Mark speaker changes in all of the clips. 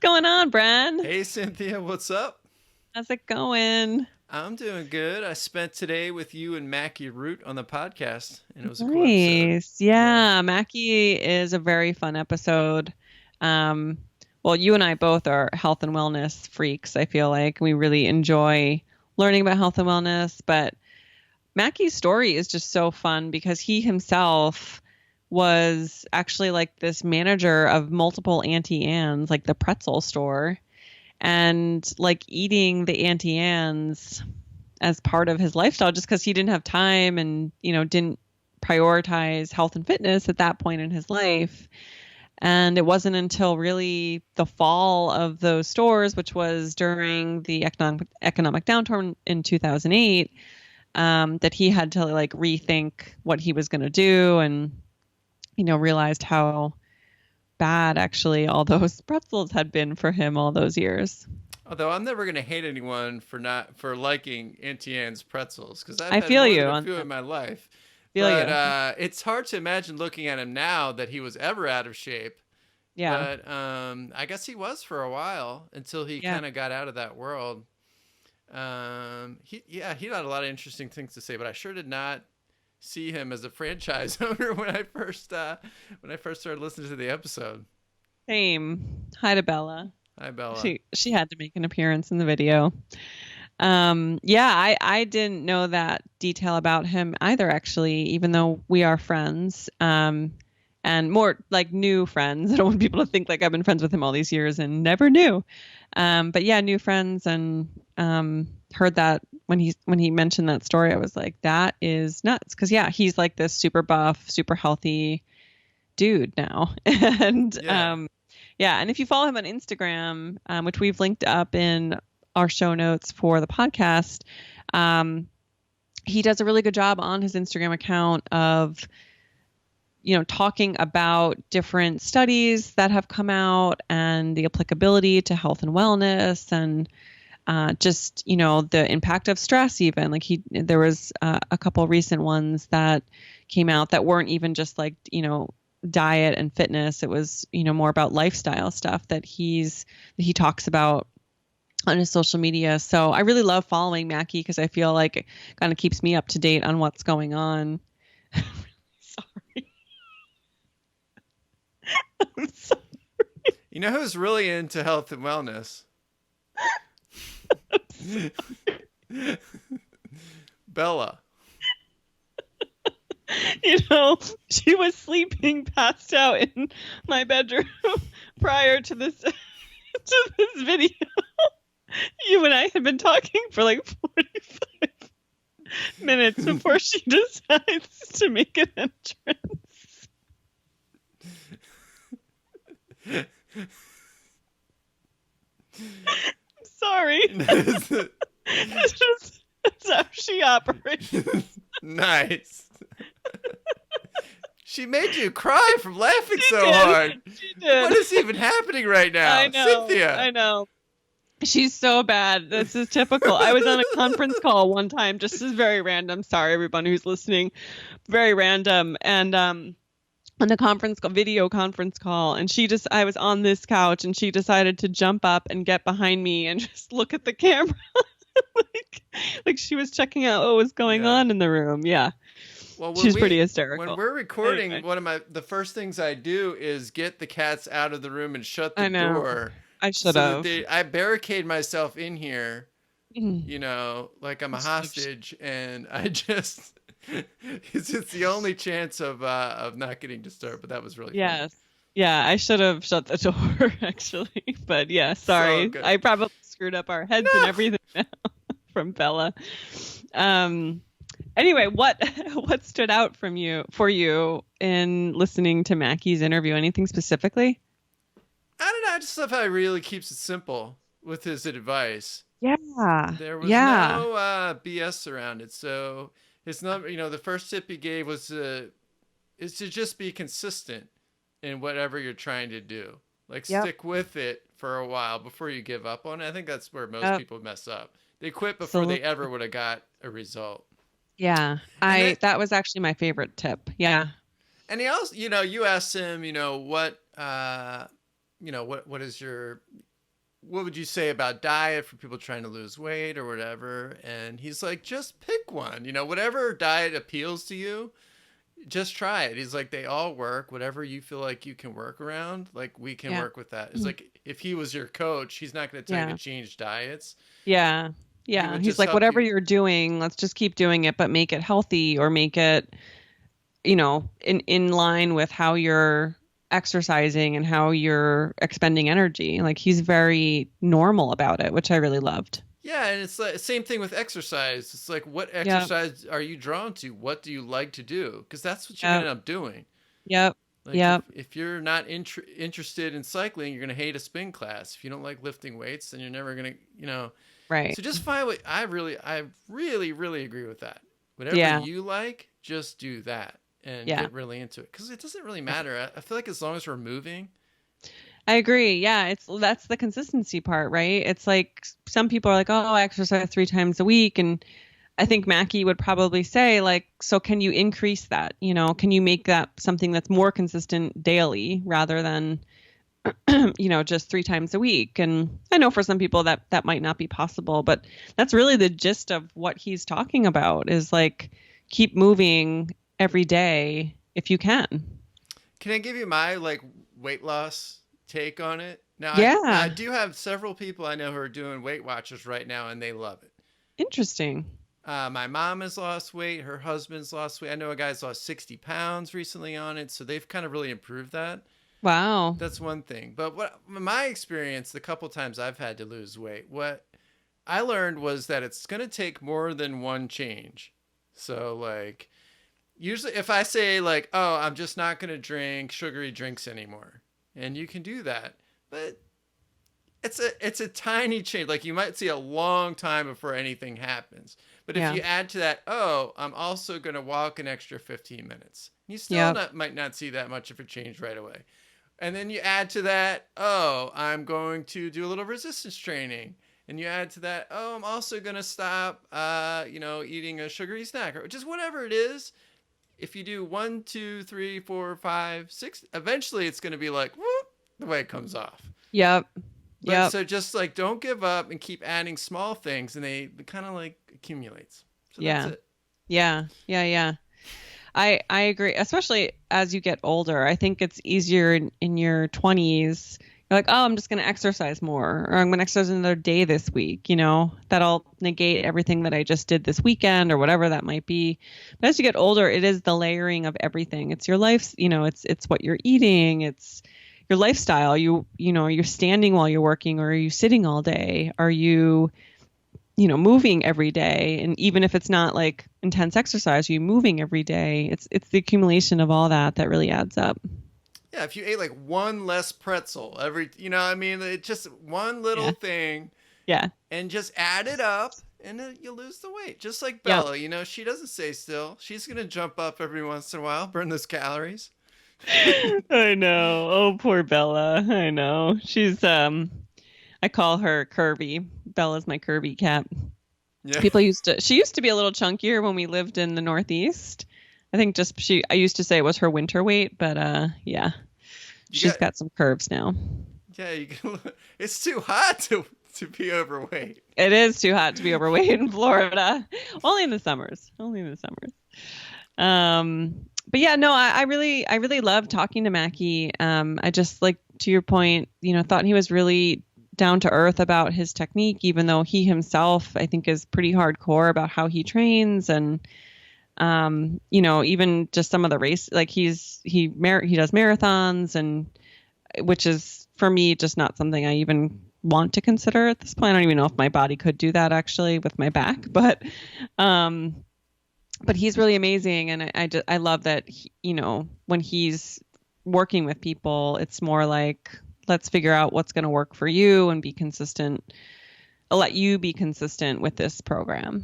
Speaker 1: going on, Bran?
Speaker 2: Hey Cynthia, what's up?
Speaker 1: How's it going?
Speaker 2: I'm doing good. I spent today with you and Mackie Root on the podcast, and it was a cool episode.
Speaker 1: Nice.
Speaker 2: Yeah.
Speaker 1: Yeah, Mackie is a very fun episode. Um, well, you and I both are health and wellness freaks. I feel like we really enjoy learning about health and wellness, but Mackie's story is just so fun because he himself was actually like this manager of multiple Auntie Anne's, like the pretzel store, and like eating the Auntie Anne's as part of his lifestyle just because he didn't have time and, didn't prioritize health and fitness at that point in his life. And it wasn't until really the fall of those stores, which was during the economic downturn in 2008, that he had to like rethink what he was going to do and, realized how bad actually all those pretzels had been for him all those years.
Speaker 2: Although I'm never gonna hate anyone for liking Auntie Anne's pretzels because I've
Speaker 1: I
Speaker 2: had
Speaker 1: feel
Speaker 2: more
Speaker 1: you
Speaker 2: than a
Speaker 1: on
Speaker 2: few
Speaker 1: that.
Speaker 2: in my life.
Speaker 1: Feel
Speaker 2: But
Speaker 1: you.
Speaker 2: it's hard to imagine looking at him now that he was ever out of shape.
Speaker 1: Yeah.
Speaker 2: But I guess he was for a while until he
Speaker 1: Yeah.
Speaker 2: kind of got out of that world. He had a lot of interesting things to say, but I sure did not see him as a franchise owner when I first started listening to the episode.
Speaker 1: Same. Hi to Bella.
Speaker 2: Hi, Bella.
Speaker 1: She had to make an appearance in the video. Yeah, I didn't know that detail about him either, actually, even though we are friends. And more like new friends. I don't want people to think like I've been friends with him all these years and never knew. But yeah, new friends and heard that when he mentioned that story, I was like, that is nuts. Because yeah, he's like this super buff, super healthy dude now. And
Speaker 2: Yeah.
Speaker 1: yeah, and if you follow him on Instagram, which we've linked up in our show notes for the podcast, he does a really good job on his Instagram account of talking about different studies that have come out and the applicability to health and wellness and just the impact of stress. Even like there was a couple recent ones that came out that weren't even just like diet and fitness. It was more about lifestyle stuff that he talks about on his social media. So I really love following Mackie because I feel like it kind of keeps me up to date on what's going on. Sorry. I'm sorry.
Speaker 2: You know who's really into health and wellness? Bella.
Speaker 1: She was sleeping passed out in my bedroom prior to this video. You and I had been talking for like 45 minutes before she decides to make an entrance. I'm sorry. That's how she operates.
Speaker 2: Nice. She made you cry from laughing
Speaker 1: She
Speaker 2: so
Speaker 1: did.
Speaker 2: hard.
Speaker 1: She did.
Speaker 2: What is even happening right now?
Speaker 1: I know.
Speaker 2: Cynthia.
Speaker 1: I know. She's so bad. This is typical. I was on a conference call one time. Just as very random. Sorry, everyone who's listening. Very random. And on the video conference call, and I was on this couch, and she decided to jump up and get behind me and just look at the camera, like she was checking out what was going on in the room. Yeah.
Speaker 2: Well,
Speaker 1: She's pretty hysterical.
Speaker 2: When we're recording,
Speaker 1: Anyway.
Speaker 2: the first things I do is get the cats out of the room and shut the
Speaker 1: I know.
Speaker 2: door.
Speaker 1: I should have.
Speaker 2: I barricade myself in here,
Speaker 1: Mm.
Speaker 2: like I'm a hostage, and I just it's the only chance of not getting disturbed. But that was really fun.
Speaker 1: Yes. Yeah, I should have shut the door actually. But yeah, sorry.
Speaker 2: good.
Speaker 1: I probably screwed up our heads and everything now from Bella. Anyway, what stood out for you in listening to Mackie's interview? Anything specifically?
Speaker 2: I don't know. I just love how he really keeps it simple with his advice.
Speaker 1: Yeah.
Speaker 2: There was
Speaker 1: Yeah.
Speaker 2: no BS around it. So his number, the first tip he gave was is to just be consistent in whatever you're trying to do. Like
Speaker 1: Yep.
Speaker 2: stick with it for a while before you give up on it. I think that's where most people mess up. They quit before they ever would have got a result.
Speaker 1: Yeah. That was actually my favorite tip. Yeah.
Speaker 2: And he also, you asked him, what is your what would you say about diet for people trying to lose weight or whatever? And he's like, just pick one, whatever diet appeals to you, just try it. He's like, they all work. Whatever you feel like you can work around, like we can
Speaker 1: Yeah.
Speaker 2: work with that. It's like if he was your coach, he's not going to tell you
Speaker 1: Yeah.
Speaker 2: to change diets.
Speaker 1: Yeah.
Speaker 2: He
Speaker 1: Yeah.
Speaker 2: would
Speaker 1: He's
Speaker 2: just
Speaker 1: like,
Speaker 2: help
Speaker 1: whatever
Speaker 2: you.
Speaker 1: you're doing, let's just keep doing it, but make it healthy or make it, in line with how you're exercising and how you're expending energy. Like he's very normal about it, which I really loved.
Speaker 2: Yeah, and it's like same thing with exercise. It's like, what
Speaker 1: Yep.
Speaker 2: exercise are you drawn to? What do you like to do? Because that's what you're gonna
Speaker 1: Yep.
Speaker 2: end up doing.
Speaker 1: Yep.
Speaker 2: Like if
Speaker 1: Yep.
Speaker 2: if you're not interested in cycling, you're gonna hate a spin class. If you don't like lifting weights, then you're never gonna.
Speaker 1: Right.
Speaker 2: So just find what I really agree with that. Whatever
Speaker 1: Yeah.
Speaker 2: you like, just do that and
Speaker 1: Yeah.
Speaker 2: get really into it. Because it doesn't really matter. I feel like as long as we're moving,
Speaker 1: I agree. Yeah, that's the consistency part, right? It's like some people are like, "Oh, I exercise 3 times a week," and I think Mackie would probably say like, "So can you increase that? Can you make that something that's more consistent daily rather than, just 3 times a week?" And I know for some people that might not be possible, but that's really the gist of what he's talking about is like keep moving every day if you can.
Speaker 2: can I give you my like weight loss take on it? Now I
Speaker 1: Yeah,
Speaker 2: do have several people I know who are doing Weight Watchers right now, and they love it.
Speaker 1: interesting.
Speaker 2: My mom has lost weight. Her husband's lost weight. I know a guy's lost 60 pounds recently on it, so they've kind of really improved that.
Speaker 1: Wow.
Speaker 2: That's one thing. But what my experience, the couple times I've had to lose weight, what I learned was that it's going to take more than one change. So like usually if I say like, "Oh, I'm just not going to drink sugary drinks anymore." And you can do that. But it's a tiny change. Like you might see a long time before anything happens. But if
Speaker 1: Yeah.
Speaker 2: you add to that, "Oh, I'm also going to walk an extra 15 minutes." You still
Speaker 1: Yep.
Speaker 2: might not see that much of a change right away. And then you add to that, "Oh, I'm going to do a little resistance training." And you add to that, "Oh, I'm also going to stop, eating a sugary snack," or just whatever it is. If you do one, two, three, four, five, six, eventually it's going to be like, whoop, the way it comes off.
Speaker 1: Yep.
Speaker 2: But
Speaker 1: Yep.
Speaker 2: so just like don't give up and keep adding small things, and they kind of like accumulates. So that's
Speaker 1: Yeah.
Speaker 2: it.
Speaker 1: Yeah. Yeah. Yeah. I agree, especially as you get older. I think it's easier in your 20s. You're like, oh, I'm just going to exercise more, or I'm going to exercise another day this week. That'll negate everything that I just did this weekend or whatever that might be. But as you get older, it is the layering of everything. It's your life, it's what you're eating. It's your lifestyle. You're standing while you're working, or are you sitting all day? Are you moving every day? And even if it's not like intense exercise, you moving every day. It's the accumulation of all that really adds up.
Speaker 2: Yeah, if you ate like one less pretzel I mean, it's just one little
Speaker 1: Yeah.
Speaker 2: thing,
Speaker 1: Yeah.
Speaker 2: and just add it up, and then you lose the weight. Just like
Speaker 1: Yep.
Speaker 2: Bella, she doesn't stay still. She's gonna jump up every once in a while, burn those calories.
Speaker 1: I know. Oh, poor Bella. I know. I call her Curvy. Bella's my Curvy cat.
Speaker 2: Yeah,
Speaker 1: She used to be a little chunkier when we lived in the Northeast. I think I used to say it was her winter weight, but yeah,
Speaker 2: you
Speaker 1: she's
Speaker 2: got
Speaker 1: got some curves now.
Speaker 2: yeah. It's too hot to be overweight.
Speaker 1: It is too hot to be overweight in Florida. Only in the summers. Only in the summers. But yeah, no, I really love talking to Mackie. I just like to your point, thought he was really down to earth about his technique, even though he himself, I think, is pretty hardcore about how he trains and even just some of the race, like he does marathons and which is for me just not something I even want to consider at this point. I don't even know if my body could do that actually with my back, um, but he's really amazing, and I love that when he's working with people, it's more like let's figure out what's going to work for you and be consistent. I'll let you be consistent with this program.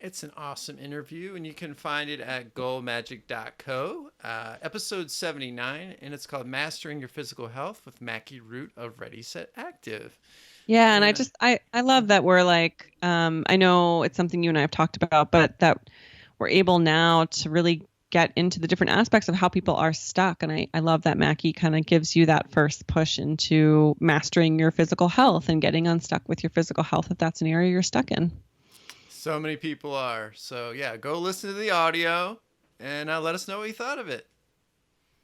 Speaker 2: It's an awesome interview, and you can find it at goalmagic.co, episode 79, and it's called Mastering Your Physical Health with Mackie Root of Ready, Set, Active.
Speaker 1: Yeah, and
Speaker 2: And
Speaker 1: I love that we're I know it's something you and I have talked about, but that we're able now to really get into the different aspects of how people are stuck. And I love that Mackie kind of gives you that first push into mastering your physical health and getting unstuck with your physical health if that's an area you're stuck in.
Speaker 2: So many people are. So yeah, go listen to the audio and let us know what you thought of it.